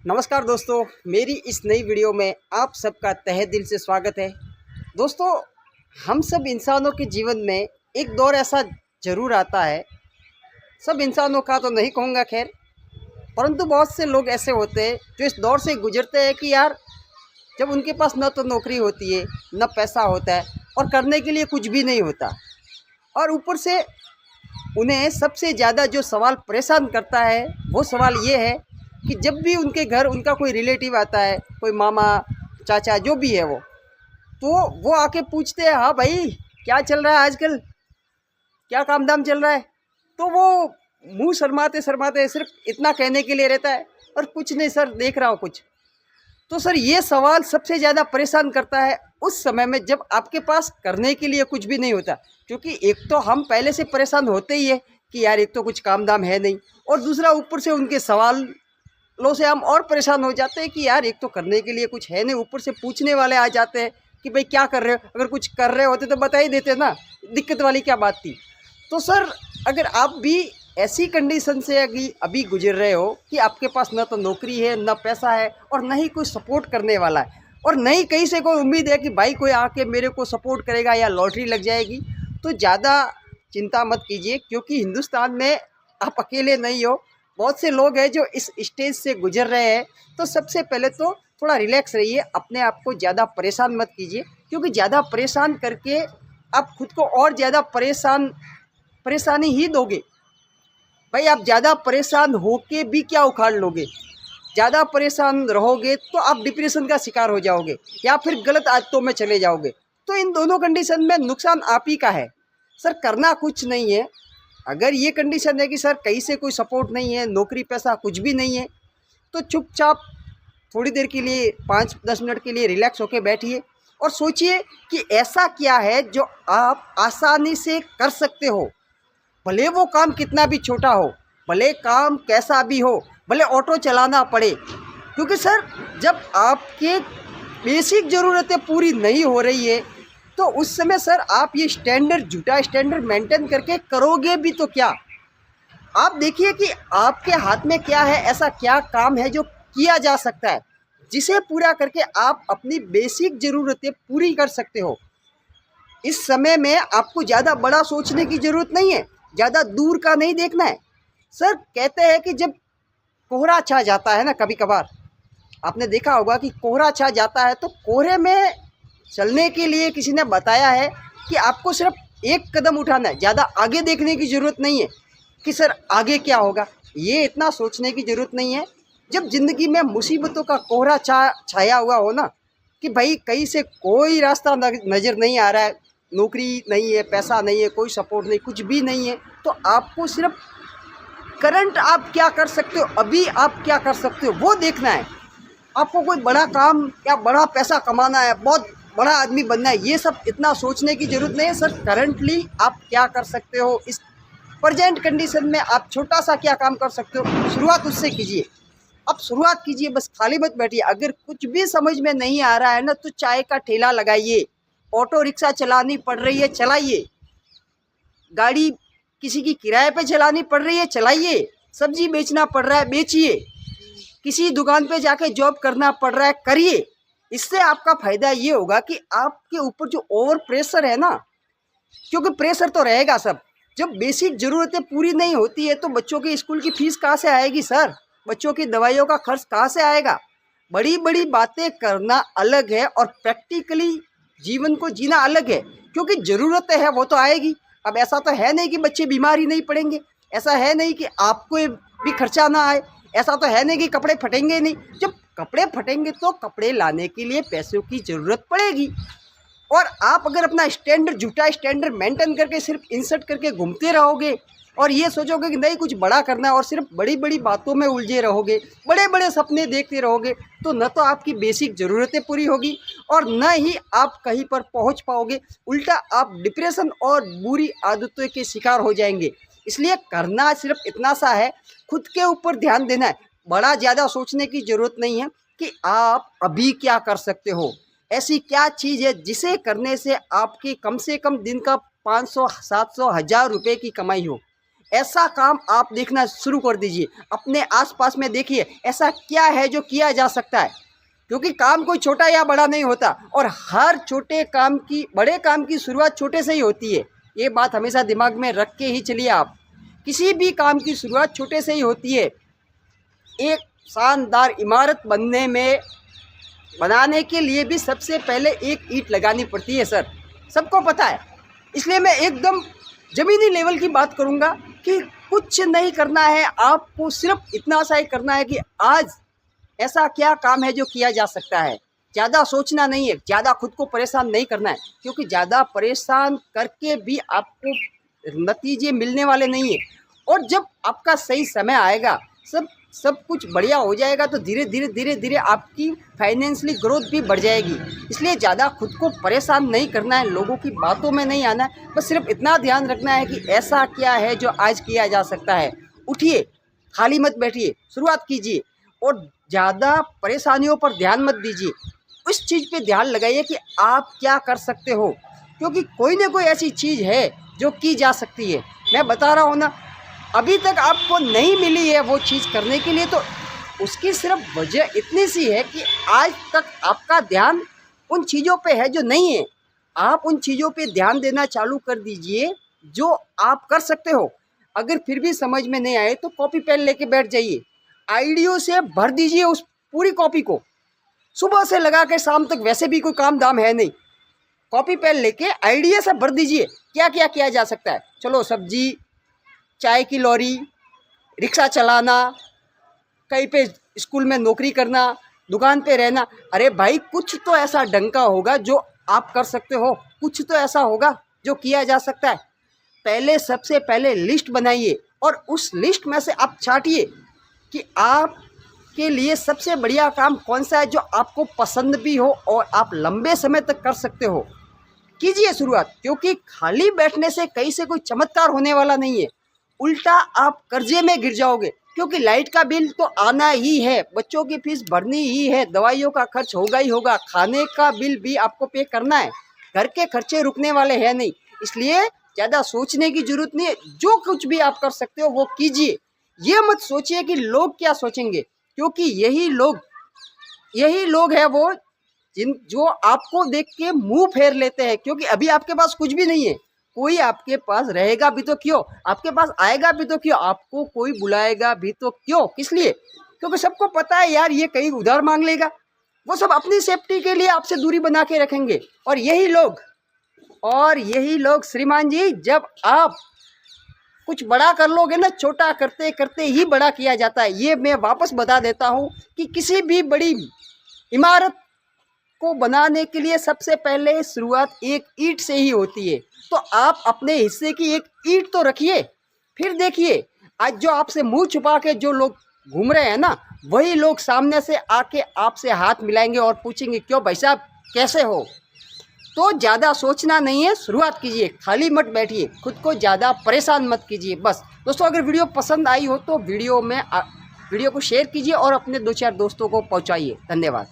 नमस्कार दोस्तों, मेरी इस नई वीडियो में आप सबका तहे दिल से स्वागत है। दोस्तों, हम सब इंसानों के जीवन में एक दौर ऐसा ज़रूर आता है। सब इंसानों का तो नहीं कहूँगा खैर, परंतु बहुत से लोग ऐसे होते हैं जो इस दौर से गुजरते हैं कि यार जब उनके पास न तो नौकरी होती है, न पैसा होता है और करने के लिए कुछ भी नहीं होता। और ऊपर से उन्हें सबसे ज़्यादा जो सवाल परेशान करता है वो सवाल ये है कि जब भी उनके घर उनका कोई रिलेटिव आता है, कोई मामा चाचा जो भी है तो वो आके पूछते हैं, हाँ भाई क्या चल रहा है आजकल, क्या काम धाम चल रहा है। तो वो मुंह शर्माते शर्माते सिर्फ इतना कहने के लिए रहता है, और कुछ नहीं सर, देख रहा हूँ कुछ। तो सर ये सवाल सबसे ज़्यादा परेशान करता है उस समय में जब आपके पास करने के लिए कुछ भी नहीं होता। क्योंकि एक तो हम पहले से परेशान होते ही है कि यार एक तो कुछ काम धाम है नहीं, और दूसरा ऊपर से उनके सवालों से हम और परेशान हो जाते हैं कि यार एक तो करने के लिए कुछ है नहीं, ऊपर से पूछने वाले आ जाते हैं कि भाई क्या कर रहे हो। अगर कुछ कर रहे होते तो बता ही देते ना, दिक्कत वाली क्या बात थी। तो सर अगर आप भी ऐसी कंडीशन से अभी गुजर रहे हो कि आपके पास न तो नौकरी है, न पैसा है, और न ही कोई सपोर्ट करने वाला है, और न ही कहीं से कोई उम्मीद है कि भाई कोई आके मेरे को सपोर्ट करेगा या लॉटरी लग जाएगी, तो ज़्यादा चिंता मत कीजिए। क्योंकि हिंदुस्तान में आप अकेले नहीं हो, बहुत से लोग हैं जो इस स्टेज से गुजर रहे हैं। तो सबसे पहले तो थोड़ा रिलैक्स रहिए, अपने आप को ज़्यादा परेशान मत कीजिए, क्योंकि ज़्यादा परेशान करके आप खुद को और ज़्यादा परेशानी ही दोगे। भाई आप ज़्यादा परेशान होके भी क्या उखाड़ लोगे। ज़्यादा परेशान रहोगे तो आप डिप्रेशन का शिकार हो जाओगे या फिर गलत आदतों में चले जाओगे। तो इन दोनों कंडीशन में नुकसान आप ही का है। सर करना कुछ नहीं है। अगर ये कंडीशन है कि सर कहीं से कोई सपोर्ट नहीं है, नौकरी पैसा कुछ भी नहीं है, तो चुपचाप थोड़ी देर के लिए 5-10 मिनट के लिए रिलैक्स होके बैठिए और सोचिए कि ऐसा क्या है जो आप आसानी से कर सकते हो। भले वो काम कितना भी छोटा हो, भले काम कैसा भी हो, भले ऑटो चलाना पड़े। क्योंकि सर जब आपके बेसिक ज़रूरतें पूरी नहीं हो रही है तो उस समय सर आप ये झूठा स्टैंडर्ड मेंटेन करके करोगे भी तो क्या। आप देखिए कि आपके हाथ में क्या है, ऐसा क्या काम है जो किया जा सकता है, जिसे पूरा करके आप अपनी बेसिक ज़रूरतें पूरी कर सकते हो। इस समय में आपको ज़्यादा बड़ा सोचने की ज़रूरत नहीं है, ज़्यादा दूर का नहीं देखना है। सर कहते हैं कि जब कोहरा छा जाता है ना, कभी कभार आपने देखा होगा कि कोहरा छा जाता है, तो कोहरे में चलने के लिए किसी ने बताया है कि आपको सिर्फ एक कदम उठाना है, ज़्यादा आगे देखने की ज़रूरत नहीं है कि सर आगे क्या होगा। ये इतना सोचने की ज़रूरत नहीं है। जब ज़िंदगी में मुसीबतों का कोहरा छाया हुआ हो ना, कि भाई कहीं से कोई रास्ता नज़र नहीं आ रहा है, नौकरी नहीं है, पैसा नहीं है, कोई सपोर्ट नहीं, कुछ भी नहीं है, तो आपको सिर्फ करंट आप क्या कर सकते हो, अभी आप क्या कर सकते हो वो देखना है। आपको कोई बड़ा काम या बड़ा पैसा कमाना है, बहुत बड़ा आदमी बनना है, ये सब इतना सोचने की ज़रूरत नहीं है। सर करंटली आप क्या कर सकते हो, इस प्रेजेंट कंडीशन में आप छोटा सा क्या काम कर सकते हो, शुरुआत उससे कीजिए। अब शुरुआत कीजिए, बस खाली मत बैठिए। अगर कुछ भी समझ में नहीं आ रहा है ना, तो चाय का ठेला लगाइए, ऑटो रिक्शा चलानी पड़ रही है चलाइए, गाड़ी किसी की किराए पे चलानी पड़ रही है चलाइए, सब्जी बेचना पड़ रहा है बेचिए, किसी दुकान पे जाके जॉब करना पड़ रहा है करिए। इससे आपका फ़ायदा ये होगा कि आपके ऊपर जो ओवर प्रेशर है ना, क्योंकि प्रेशर तो रहेगा सब, जब बेसिक ज़रूरतें पूरी नहीं होती है तो बच्चों की स्कूल की फ़ीस कहाँ से आएगी सर, बच्चों की दवाइयों का खर्च कहाँ से आएगा। बड़ी बड़ी बातें करना अलग है और प्रैक्टिकली जीवन को जीना अलग है। क्योंकि ज़रूरतें हैं वो तो आएगी। अब ऐसा तो है नहीं कि बच्चे बीमार ही नहीं पड़ेंगे, ऐसा है नहीं कि आपको भी खर्चा ना आए, ऐसा तो है नहीं कि कपड़े फटेंगे नहीं। जब कपड़े फटेंगे तो कपड़े लाने के लिए पैसों की ज़रूरत पड़ेगी। और आप अगर अपना झूठा स्टैंडर्ड मेंटेन करके सिर्फ इंसर्ट करके घूमते रहोगे और ये सोचोगे कि नहीं कुछ बड़ा करना है, और सिर्फ बड़ी बड़ी बातों में उलझे रहोगे, बड़े बड़े सपने देखते रहोगे, तो न तो आपकी बेसिक ज़रूरतें पूरी होगी और न ही आप कहीं पर पहुंच पाओगे। उल्टा आप डिप्रेशन और बुरी आदतों के शिकार हो जाएंगे। इसलिए करना सिर्फ इतना सा है, खुद के ऊपर ध्यान देना है। बड़ा ज़्यादा सोचने की ज़रूरत नहीं है कि आप अभी क्या कर सकते हो, ऐसी क्या चीज़ है जिसे करने से आपकी कम से कम दिन का 500, 700, 1000 रुपये की कमाई हो। ऐसा काम आप देखना शुरू कर दीजिए। अपने आसपास में देखिए ऐसा क्या है जो किया जा सकता है, क्योंकि काम कोई छोटा या बड़ा नहीं होता और हर बड़े काम की शुरुआत छोटे से ही होती है। ये बात हमेशा दिमाग में रख के ही चलिए। आप किसी भी काम की शुरुआत छोटे से ही होती है। एक शानदार इमारत बनाने के लिए भी सबसे पहले एक ईंट लगानी पड़ती है सर, सबको पता है। इसलिए मैं एकदम ज़मीनी लेवल की बात करूंगा कि कुछ नहीं करना है, आपको सिर्फ इतना सा ही करना है कि आज ऐसा क्या काम है जो किया जा सकता है। ज़्यादा सोचना नहीं है, ज़्यादा खुद को परेशान नहीं करना है, क्योंकि ज़्यादा परेशान करके भी आपको नतीजे मिलने वाले नहीं है। और जब आपका सही समय आएगा, सब कुछ बढ़िया हो जाएगा, तो धीरे धीरे आपकी फाइनेंशियली ग्रोथ भी बढ़ जाएगी। इसलिए ज़्यादा खुद को परेशान नहीं करना है, लोगों की बातों में नहीं आना है। बस सिर्फ इतना ध्यान रखना है कि ऐसा क्या है जो आज किया जा सकता है। उठिए, खाली मत बैठिए, शुरुआत कीजिए और ज़्यादा परेशानियों पर ध्यान मत दीजिए। उस चीज़ पे ध्यान लगाइए कि आप क्या कर सकते हो, क्योंकि कोई ना कोई ऐसी चीज़ है जो की जा सकती है। मैं बता रहा हूँ ना, अभी तक आपको नहीं मिली है वो चीज़ करने के लिए, तो उसकी सिर्फ वजह इतनी सी है कि आज तक आपका ध्यान उन चीज़ों पे है जो नहीं है। आप उन चीज़ों पे ध्यान देना चालू कर दीजिए जो आप कर सकते हो। अगर फिर भी समझ में नहीं आए तो कॉपी पेन लेके बैठ जाइए, आइडियो से भर दीजिए उस पूरी कॉपी को। सुबह से लगा के शाम तक वैसे भी कोई काम दाम है नहीं, कॉपी पेन लेके आइडिया से भर दीजिए क्या क्या किया जा सकता है। चलो, सब्जी, चाय की लॉरी, रिक्शा चलाना, कहीं पे स्कूल में नौकरी करना, दुकान पे रहना। अरे भाई, कुछ तो ऐसा डंका होगा जो आप कर सकते हो, कुछ तो ऐसा होगा जो किया जा सकता है। सबसे पहले लिस्ट बनाइए और उस लिस्ट में से आप छांटिए कि आपके लिए सबसे बढ़िया काम कौन सा है जो आपको पसंद भी हो और आप लंबे समय तक कर सकते हो। कीजिए शुरुआत, क्योंकि खाली बैठने से कहीं से कोई चमत्कार होने वाला नहीं है। उल्टा आप कर्जे में गिर जाओगे, क्योंकि लाइट का बिल तो आना ही है, बच्चों की फीस भरनी ही है, दवाइयों का खर्च होगा ही होगा, खाने का बिल भी आपको पे करना है। घर के खर्चे रुकने वाले हैं नहीं, इसलिए ज़्यादा सोचने की जरूरत नहीं है। जो कुछ भी आप कर सकते हो वो कीजिए। ये मत सोचिए कि लोग क्या सोचेंगे, क्योंकि यही लोग हैं वो जो आपको देख के मुंह फेर लेते हैं। क्योंकि अभी आपके पास कुछ भी नहीं है, कोई आपके पास रहेगा भी तो क्यों, आपके पास आएगा भी तो क्यों, आपको कोई बुलाएगा भी तो क्यों, किस लिए? क्योंकि सबको पता है यार ये कहीं उधार मांग लेगा। वो सब अपनी सेफ्टी के लिए आपसे दूरी बना के रखेंगे। और यही लोग श्रीमान जी, जब आप कुछ बड़ा कर लोगे ना, छोटा करते करते ही बड़ा किया जाता है। ये मैं वापस बता देता हूँ कि किसी भी बड़ी इमारत को बनाने के लिए सबसे पहले शुरुआत एक ईंट से ही होती है। तो आप अपने हिस्से की एक ईंट तो रखिए। फिर देखिए, आज जो आपसे मुंह छुपा के जो लोग घूम रहे हैं ना, वही लोग सामने से आके आपसे हाथ मिलाएंगे और पूछेंगे, क्यों भाई साहब, कैसे हो? तो ज़्यादा सोचना नहीं है, शुरुआत कीजिए, खाली मत बैठिए, खुद को ज़्यादा परेशान मत कीजिए। बस दोस्तों, अगर वीडियो पसंद आई हो तो वीडियो को शेयर कीजिए और अपने 2-4 दोस्तों को पहुँचाइए। धन्यवाद।